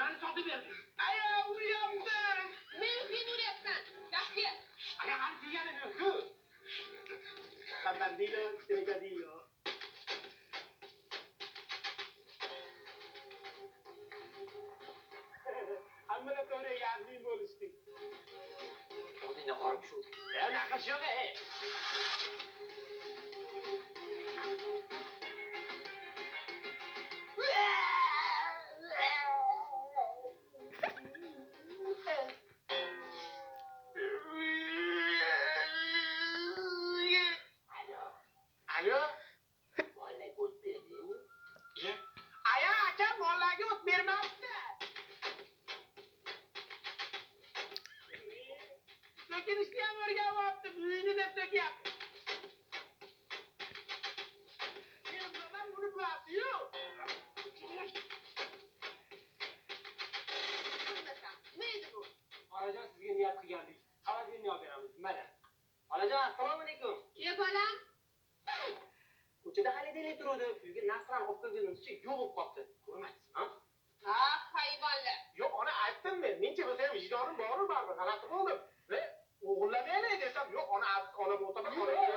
Beni sotib berdi. Aya, uryapman. Men sen uryapsan. Gapga. Aya, qani deganing yo'q-ku. Qanday deydi, nega deydi? Hammani to'g'ri yazdi bo'lishdik. O'zingni qorib shu. Naqish yo'q, ey. Alo? Mollaga o't berdingmi? Aya, aka, mollaga o't bermabdi. Lekin ishni ham o'rganyapti, buyini deb to'kyapti. Men bilaman buni bilasiz-ku. Bilmasam, nima edi bu? Xolajon sizga niyat qilgandik. Xolodilni olib beramiz. Mana. Xolajon, assalomu alaykum. Ke bolam? Ko'chada xalidalar turuvdi. Uyga nasran olib kelgunimizcha yo'q bo'lib qolibdi. Ko'rmaysizmi, ha? Ha, hayvonlar. Yo'q, ona aytdim men. Mencha bo'lsa ham vijdonim bor-ku, baribir g'alati bo'ldim. O'g'irlamaylik desam, yo'q, ona o'tirib qoladi.